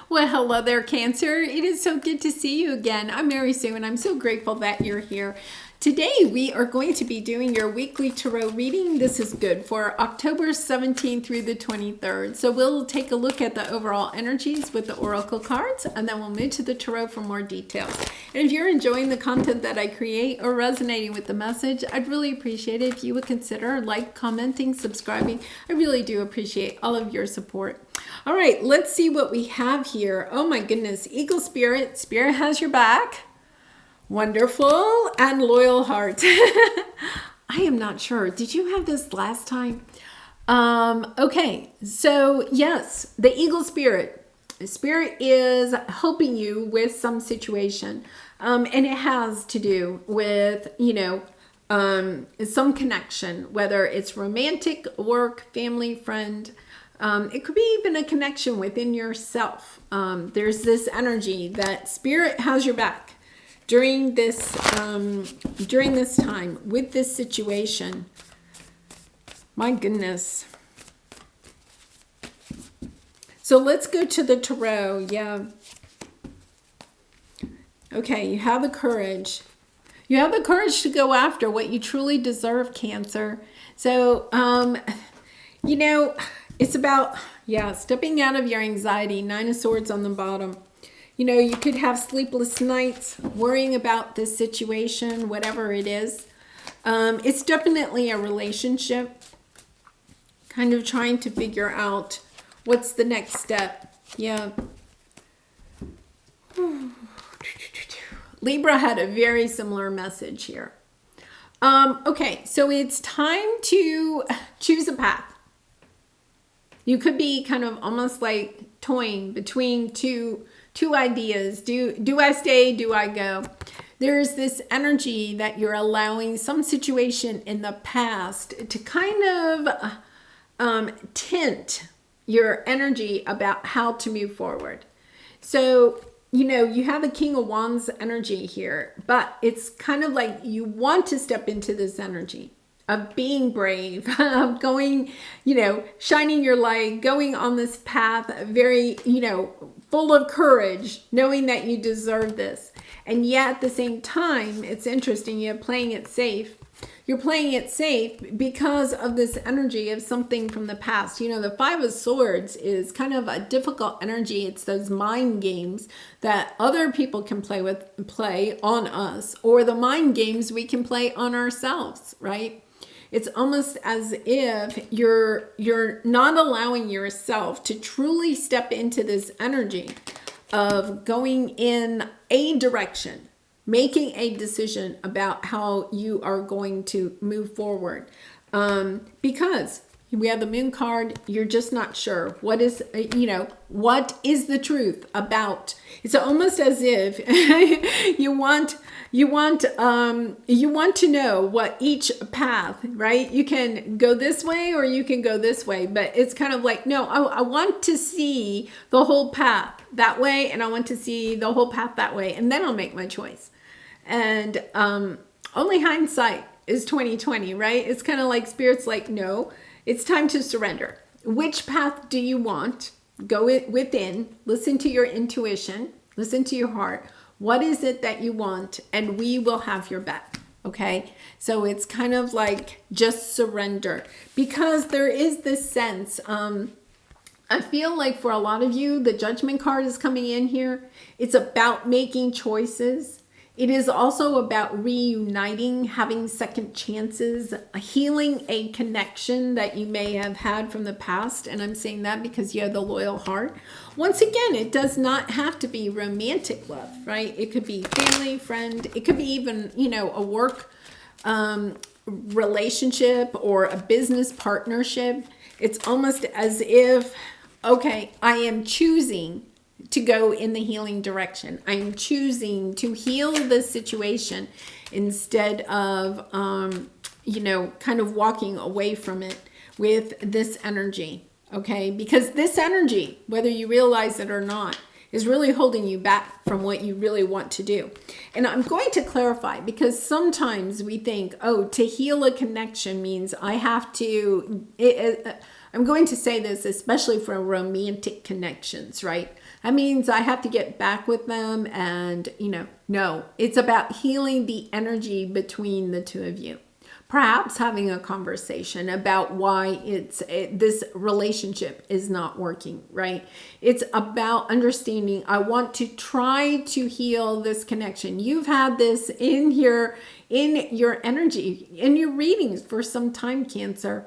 Well, hello there, Cancer. It is so good to see you again. I'm Mary Sue, and I'm so grateful that you're here. Today, we are going to be doing your weekly tarot reading. This is good for October 17th through the 23rd. So we'll take a look at the overall energies with the oracle cards, and then we'll move to the tarot for more details. And if you're enjoying the content that I create or resonating with the message, I'd really appreciate it if you would consider commenting, subscribing. I really do appreciate all of your support. All right, let's see what we have here. Oh my goodness, Eagle Spirit. Spirit has your back. Wonderful. And Loyal Heart. I am not sure. Did you have this last time? Okay, so yes, the Eagle Spirit. Spirit is helping you with some situation. And it has to do with, some connection, whether it's romantic, work, family, friend. It could be even a connection within yourself. There's this energy that Spirit has your back during this time with this situation. My goodness. So let's go to the tarot. Yeah. Okay, you have the courage. You have the courage to go after what you truly deserve, Cancer. So, it's about, stepping out of your anxiety. 9 of Swords on the bottom. You could have sleepless nights worrying about this situation, whatever it is. It's definitely a relationship. Kind of trying to figure out what's the next step. Yeah. Libra had a very similar message here. Okay, so it's time to choose a path. You could be kind of almost like toying between two ideas. Do I stay? Do I go? There's this energy that you're allowing some situation in the past to kind of tint your energy about how to move forward. So, you have a King of Wands energy here, but it's kind of like you want to step into this energy of being brave, of going, shining your light, going on this path, very, full of courage, knowing that you deserve this. And yet at the same time, it's interesting, you're playing it safe. You're playing it safe because of this energy of something from the past. The 5 of Swords is kind of a difficult energy. It's those mind games that other people can play on us, or the mind games we can play on ourselves, right? It's almost as if you're not allowing yourself to truly step into this energy of going in a direction, making a decision about how you are going to move forward. Because we have the Moon card, you're just not sure. What is the truth about? It's almost as if you want to know what each path, right? You can go this way or you can go this way, but it's kind of like, no, I want to see the whole path that way, and I want to see the whole path that way, and then I'll make my choice. And only hindsight is 20/20, right? It's kind of like Spirit's like, no, it's time to surrender. Which path do you want? Go within, listen to your intuition, listen to your heart. What is it that you want? And we will have your back. Okay. So it's kind of like just surrender, because there is this sense, I feel like for a lot of you, the Judgment card is coming in here. It's about making choices. It is also about reuniting, having second chances, healing a connection that you may have had from the past. And I'm saying that because you have the Loyal Heart. Once again, it does not have to be romantic love, right? It could be family, friend. It could be even, a work relationship or a business partnership. It's almost as if, okay, I am choosing to go in the healing direction. I'm choosing to heal this situation instead of, kind of walking away from it with this energy. Okay. Because this energy, whether you realize it or not, is really holding you back from what you really want to do. And I'm going to clarify, because sometimes we think, oh, to heal a connection means I have to, I'm going to say this especially for romantic connections, right? That means I have to get back with them and, no, it's about healing the energy between the two of you. Perhaps having a conversation about why this relationship is not working, right? It's about understanding, I want to try to heal this connection. You've had this in your energy, in your readings for some time, Cancer.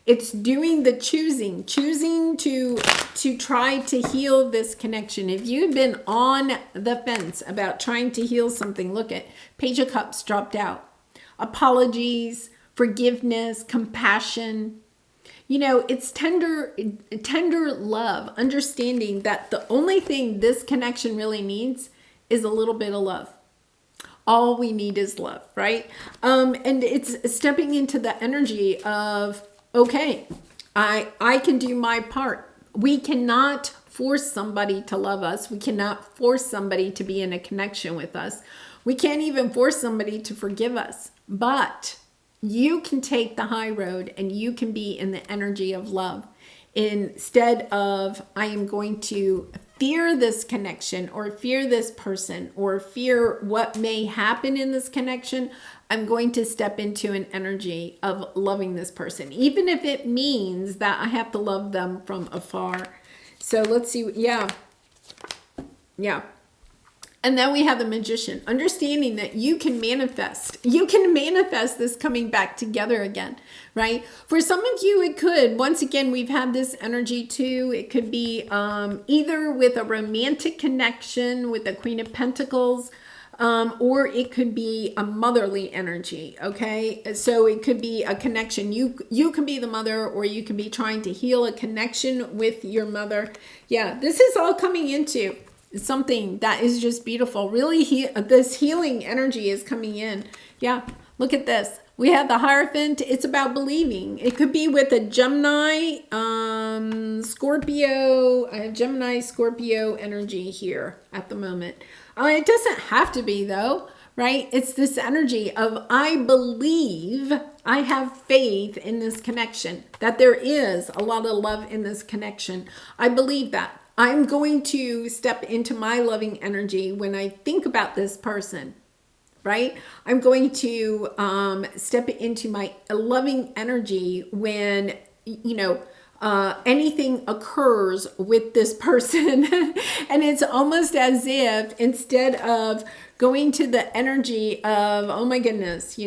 It's doing the choosing to try to heal this connection. If you've been on the fence about trying to heal something, look at Page of Cups dropped out. Apologies, forgiveness, compassion. It's tender love, understanding that the only thing this connection really needs is a little bit of love. All we need is love, right? And it's stepping into the energy of, okay, I can do my part. We cannot force somebody to love us. We cannot force somebody to be in a connection with us. We can't even force somebody to forgive us. But you can take the high road and you can be in the energy of love. Instead of, I am going to fear this connection or fear this person or fear what may happen in this connection, I'm going to step into an energy of loving this person, even if it means that I have to love them from afar. So let's see. Yeah. And then we have the Magician, understanding that you can manifest this coming back together again, right? For some of you, it could, once again, we've had this energy too. It could be either with a romantic connection with the Queen of Pentacles, or it could be a motherly energy, okay? So it could be a connection. You can be the mother, or you can be trying to heal a connection with your mother. Yeah, this is all coming into something that is just beautiful. Really, this healing energy is coming in. Yeah, look at this. We have the Hierophant. It's about believing. It could be with a Gemini, Scorpio. I have Gemini, Scorpio energy here at the moment. It doesn't have to be though, right? It's this energy of, I believe, I have faith in this connection, that there is a lot of love in this connection. I believe that. I'm going to step into my loving energy when I think about this person, right? I'm going to step into my loving energy when, anything occurs with this person. And it's almost as if instead of going to the energy of, oh my goodness,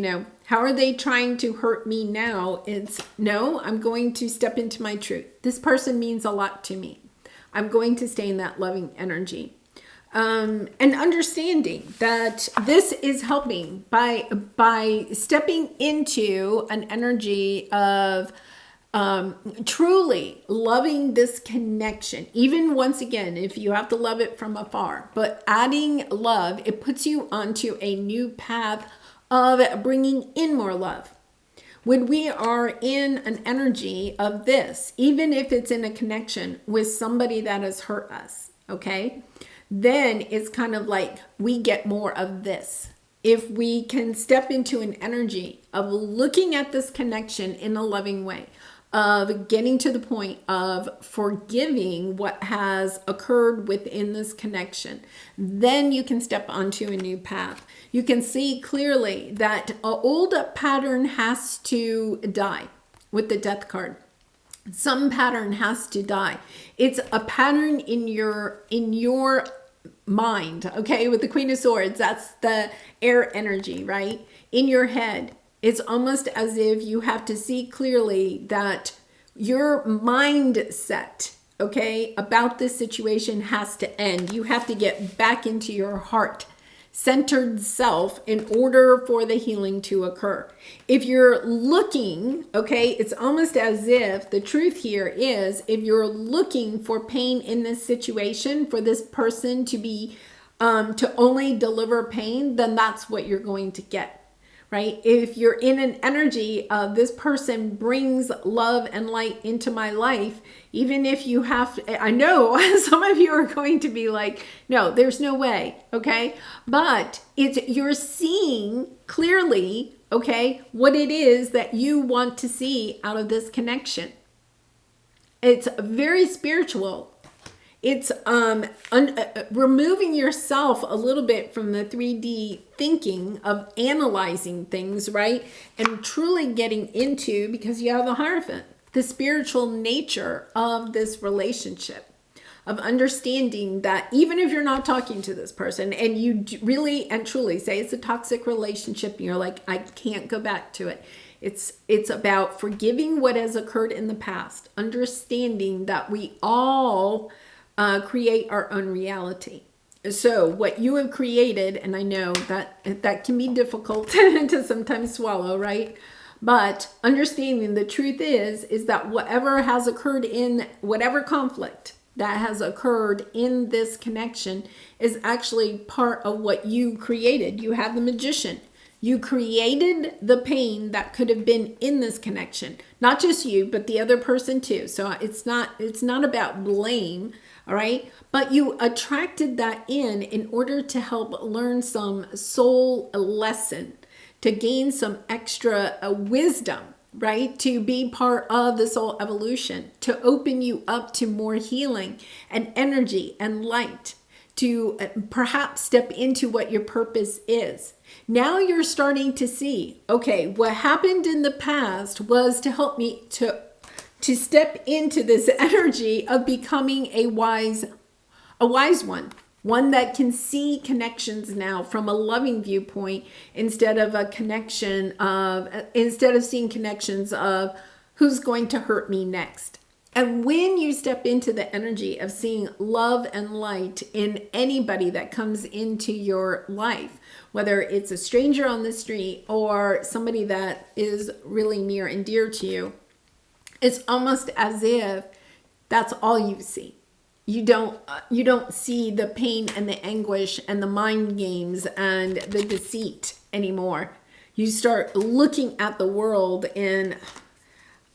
how are they trying to hurt me now? It's, no, I'm going to step into my truth. This person means a lot to me. I'm going to stay in that loving energy. And understanding that this is helping by stepping into an energy of truly loving this connection. Even once again, if you have to love it from afar, but adding love, it puts you onto a new path of bringing in more love. When we are in an energy of this, even if it's in a connection with somebody that has hurt us, okay, then it's kind of like we get more of this. If we can step into an energy of looking at this connection in a loving way, of getting to the point of forgiving what has occurred within this connection, then you can step onto a new path. You can see clearly that an old pattern has to die with the Death card. Some pattern has to die. It's a pattern in your mind, okay? With the Queen of Swords, that's the air energy, right? In your head. It's almost as if you have to see clearly that your mindset, okay, about this situation has to end. You have to get back into your heart-centered self in order for the healing to occur. If you're looking, okay, it's almost as if the truth here is, if you're looking for pain in this situation, for this person to be, to only deliver pain, then that's what you're going to get. right? If you're in an energy of this person brings love and light into my life, even if you have, I know some of you are going to be like, no, there's no way, okay? But you're seeing clearly, okay, what it is that you want to see out of this connection. It's very spiritual. It's removing yourself a little bit from the 3D thinking of analyzing things, right? And truly getting into, because you have the Hierophant, the spiritual nature of this relationship, of understanding that even if you're not talking to this person and you really and truly say it's a toxic relationship and you're like, I can't go back to it. It's about forgiving what has occurred in the past, understanding that we all create our own reality. So what you have created, and I know that can be difficult to sometimes swallow, right? But understanding the truth is that whatever has occurred in whatever conflict that has occurred in this connection is actually part of what you created. You have the Magician. You created the pain that could have been in this connection. Not just you, but the other person too. So it's not about blame, all right? But you attracted that in order to help learn some soul lesson, to gain some extra wisdom, right? To be part of the soul evolution, to open you up to more healing and energy and light, to perhaps step into what your purpose is. Now you're starting to see, okay, what happened in the past was to help me to step into this energy of becoming a wise one that can see connections now from a loving viewpoint instead of seeing connections of who's going to hurt me next. And when you step into the energy of seeing love and light in anybody that comes into your life, whether it's a stranger on the street or somebody that is really near and dear to you, it's almost as if that's all you see. You don't see the pain and the anguish and the mind games and the deceit anymore. You start looking at the world and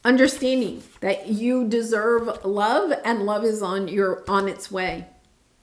understanding that you deserve love and love is on its way.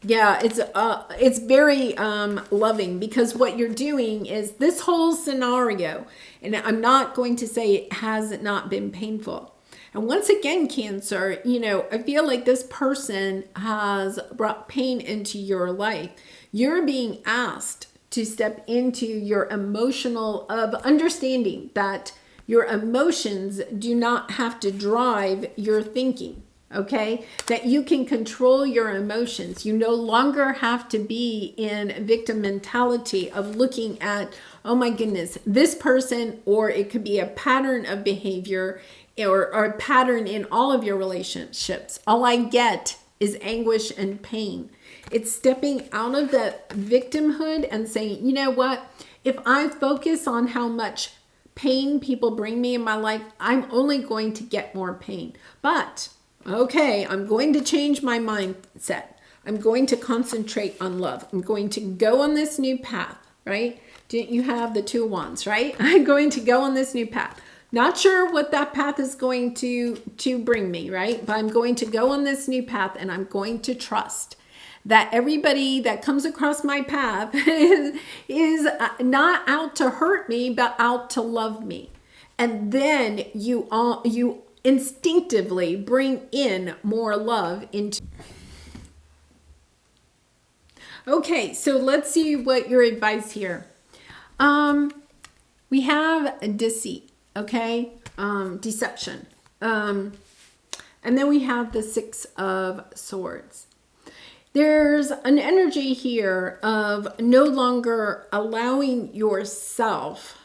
Yeah, it's very loving, because what you're doing is this whole scenario, and I'm not going to say it has not been painful. And once again, Cancer, I feel like this person has brought pain into your life. You're being asked to step into your emotional of understanding that your emotions do not have to drive your thinking, okay? That you can control your emotions. You no longer have to be in victim mentality of looking at, oh my goodness, this person, or it could be a pattern of behavior or a pattern in all of your relationships. All I get is anguish and pain. It's stepping out of that victimhood and saying, you know what? If I focus on how much pain people bring me in my life, I'm only going to get more pain. But, okay, I'm going to change my mindset. I'm going to concentrate on love. I'm going to go on this new path, right? Didn't you have the 2 wands, right? I'm going to go on this new path. Not sure what that path is going to bring me, right? But I'm going to go on this new path, and I'm going to trust that everybody that comes across my path is not out to hurt me, but out to love me. And then you instinctively bring in more love into. Okay, so let's see what your advice here. We have deceit, okay? Deception. And then we have the 6 of Swords. There's an energy here of no longer allowing yourself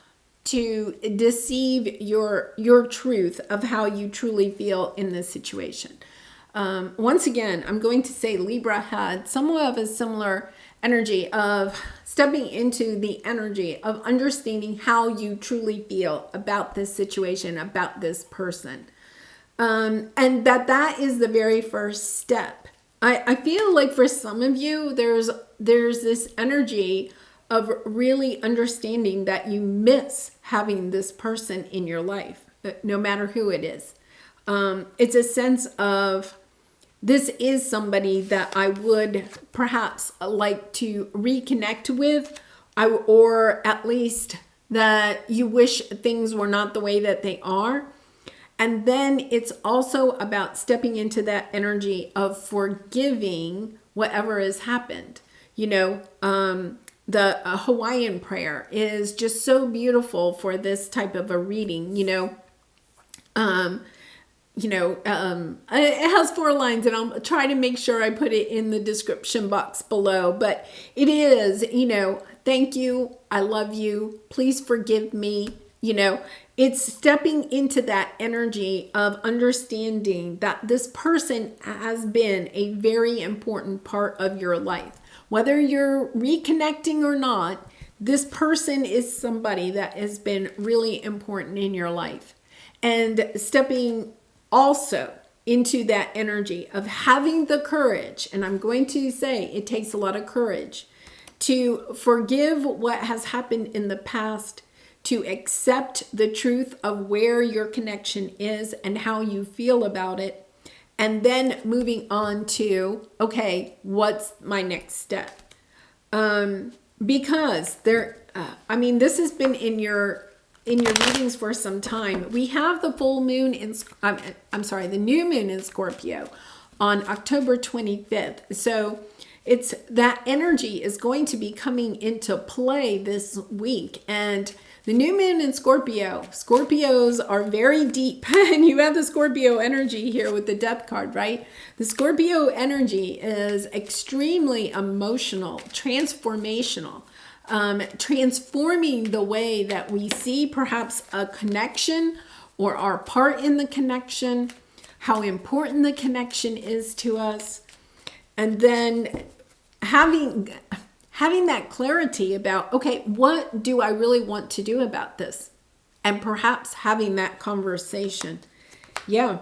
to deceive your truth of how you truly feel in this situation. Once again, I'm going to say Libra had somewhat of a similar energy of stepping into the energy of understanding how you truly feel about this situation, about this person. And that is the very first step. I feel like for some of you, there's this energy of really understanding that you miss having this person in your life, no matter who it is. It's a sense of, this is somebody that I would perhaps like to reconnect with, or at least that you wish things were not the way that they are. And then it's also about stepping into that energy of forgiving whatever has happened. The Hawaiian prayer is just so beautiful for this type of a reading. It has 4 lines, and I'll try to make sure I put it in the description box below. But it is, thank you, I love you, please forgive me. It's stepping into that energy of understanding that this person has been a very important part of your life. Whether you're reconnecting or not, this person is somebody that has been really important in your life. And stepping also into that energy of having the courage, and I'm going to say it takes a lot of courage, to forgive what has happened in the past, to accept the truth of where your connection is and how you feel about it, and then moving on to, okay, what's my next step? Because this has been in your readings for some time. We have the full moon the new moon in Scorpio on October 25th. So it's that energy is going to be coming into play this week. And the new moon in Scorpios are very deep. And you have the Scorpio energy here with the Death card, right? The Scorpio energy is extremely emotional, transformational. Transforming the way that we see perhaps a connection or our part in the connection, how important the connection is to us, and then having that clarity about, okay, what do I really want to do about this? And perhaps having that conversation. Yeah.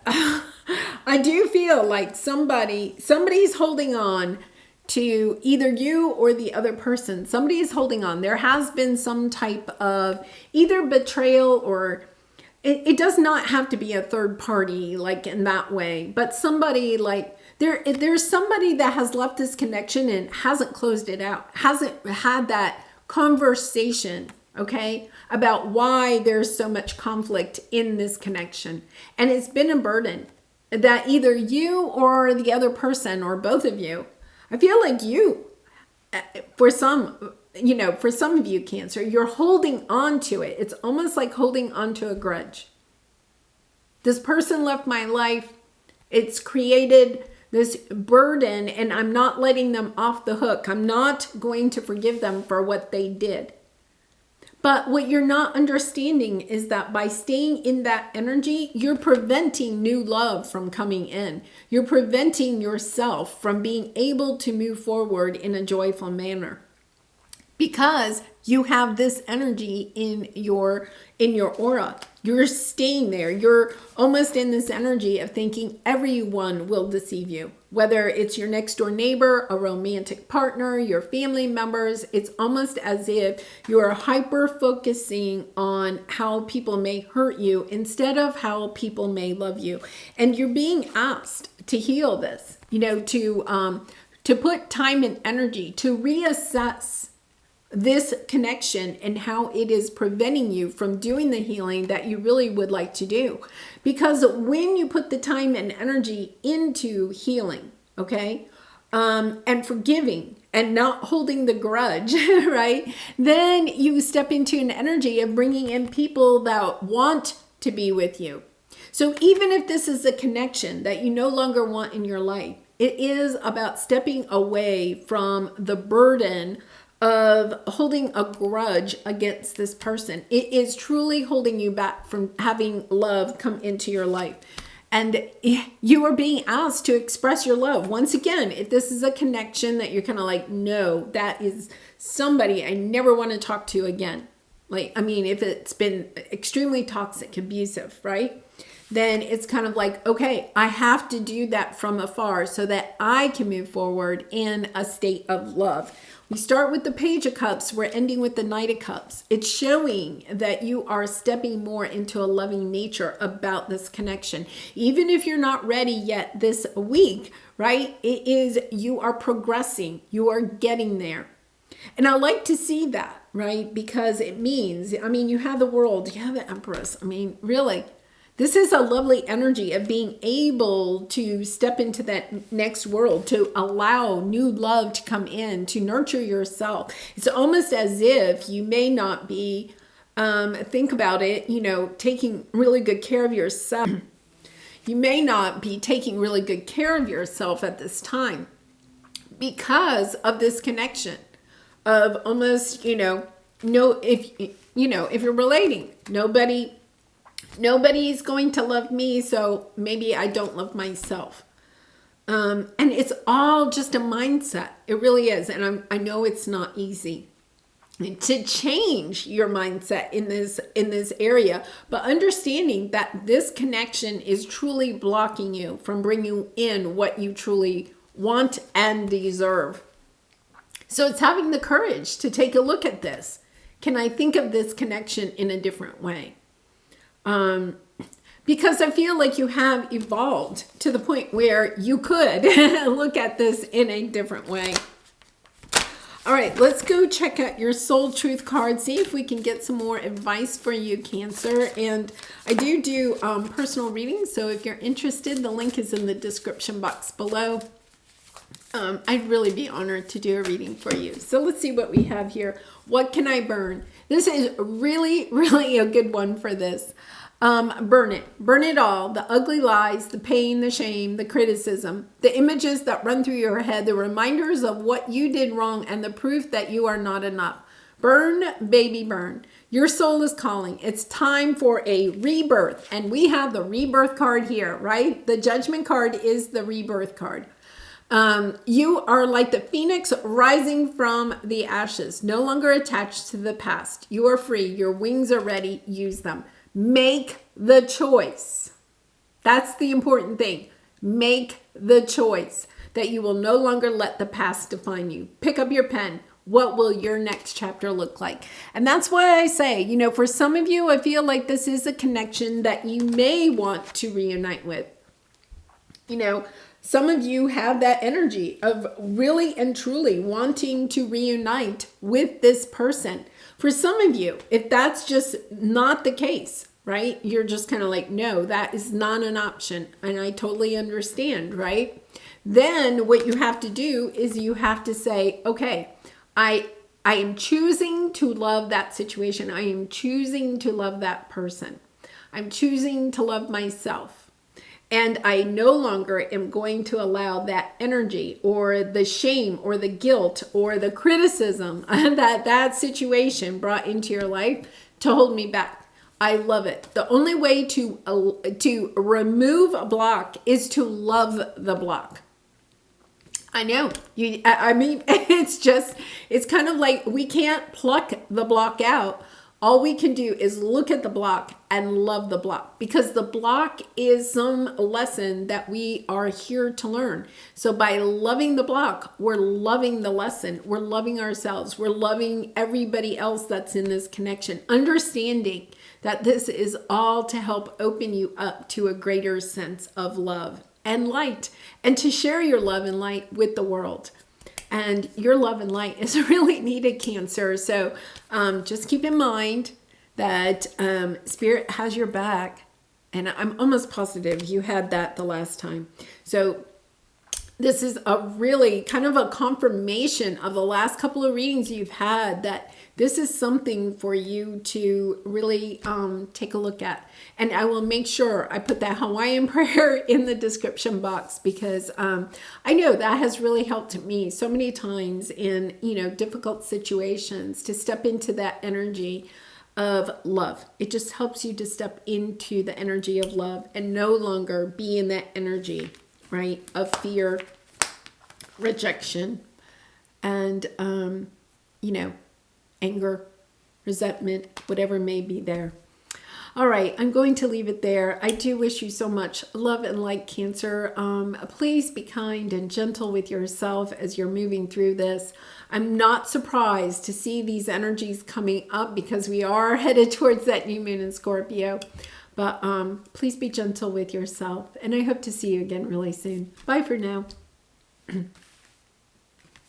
I do feel like somebody's holding on to either you or the other person. Somebody is holding on. There has been some type of either betrayal, or it does not have to be a third party like in that way, but somebody like there's somebody that has left this connection and hasn't closed it out, hasn't had that conversation, okay, about why there's so much conflict in this connection. And it's been a burden that either you or the other person or both of you, I feel like you, for some of you, Cancer, you're holding on to it. It's almost like holding on to a grudge. This person left my life. It's created this burden, and I'm not letting them off the hook. I'm not going to forgive them for what they did. But what you're not understanding is that by staying in that energy, you're preventing new love from coming in. You're preventing yourself from being able to move forward in a joyful manner, because you have this energy in your aura. You're staying there. You're almost in this energy of thinking everyone will deceive you, whether it's your next door neighbor, a romantic partner, your family members. It's almost as if you're hyper focusing on how people may hurt you instead of how people may love you. And you're being asked to heal this, to put time and energy to reassess this connection and how it is preventing you from doing the healing that you really would like to do. Because when you put the time and energy into healing, okay, and forgiving and not holding the grudge, right, then you step into an energy of bringing in people that want to be with you. So even if this is a connection that you no longer want in your life, it is about stepping away from the burden of holding a grudge against this person. It is truly holding you back from having love come into your life. And you are being asked to express your love. Once again, if this is a connection that you're kind of like, no, that is somebody I never want to talk to again. If it's been extremely toxic, abusive, right? then it's kind of like, okay, I have to do that from afar so that I can move forward in a state of love. We start with the Page of Cups. We're ending with the Knight of Cups. It's showing that you are stepping more into a loving nature about this connection. Even if you're not ready yet this week, right? It is, you are progressing. You are getting there. And I like to see that, right? Because it means, I mean, you have the World, you have the Empress. I mean, really, this is a lovely energy of being able to step into that next world, to allow new love to come in, to nurture yourself. It's almost as if you may not be, think about it, you know, taking really good care of yourself. You may not be taking really good care of yourself at this time because of this connection of almost, you know, if you're relating, nobody's going to love me, so maybe I don't love myself. And it's all just a mindset. It really is. And I know it's not easy to change your mindset in this area, but understanding that this connection is truly blocking you from bringing in what you truly want and deserve. So it's having the courage to take a look at this. Can I think of this connection in a different way? Because I feel like you have evolved to the point where you could look at this in a different way. All right, let's go check out your Soul Truth card, see if we can get some more advice for you, Cancer. And I do personal readings, so if you're interested, the link is in the description box below. I'd really be honored to do a reading for you. So let's see what we have here. What can I burn? This is really, really a good one for this. Burn it. Burn it all. The ugly lies, the pain, the shame, the criticism, the images that run through your head, the reminders of what you did wrong, and the proof that you are not enough. Burn, baby, burn. Your soul is calling. It's time for a rebirth. And we have the rebirth card here, right? The Judgment card is the rebirth card. You are like the phoenix rising from the ashes, no longer attached to the past. You are free. Your wings are ready. Use them. Make the choice. That's the important thing. Make the choice that you will no longer let the past define you. Pick up your pen. What will your next chapter look like? And that's why I say, you know, for some of you, I feel like this is a connection that you may want to reunite with. You know, some of you have that energy of really and truly wanting to reunite with this person. For some of you, if that's just not the case, right? You're just kind of like, no, that is not an option. And I totally understand, right? Then what you have to do is you have to say, okay, I am choosing to love that situation. I am choosing to love that person. I'm choosing to love myself. And I no longer am going to allow that energy or the shame or the guilt or the criticism that situation brought into your life to hold me back. I love it. The only way to remove a block is to love the block. I know. I mean, it's kind of like we can't pluck the block out. All we can do is look at the block and love the block, because the block is some lesson that we are here to learn. So by loving the block, we're loving the lesson. We're loving ourselves. We're loving everybody else that's in this connection, understanding that this is all to help open you up to a greater sense of love and light, and to share your love and light with the world. And your love and light is really needed, Cancer. So just keep in mind that Spirit has your back. And I'm almost positive you had that the last time. So this is a really kind of a confirmation of the last couple of readings you've had, that this is something for you to really take a look at. And I will make sure I put that Hawaiian prayer in the description box, because I know that has really helped me so many times in, you know, difficult situations, to step into that energy of love. It just helps you to step into the energy of love and no longer be in that energy, right, of fear, rejection, and, you know, anger, resentment, whatever may be there. All right, I'm going to leave it there. I do wish you so much love and light, Cancer. Please be kind and gentle with yourself as you're moving through this. I'm not surprised to see these energies coming up because we are headed towards that new moon in Scorpio. But please be gentle with yourself. And I hope to see you again really soon. Bye for now.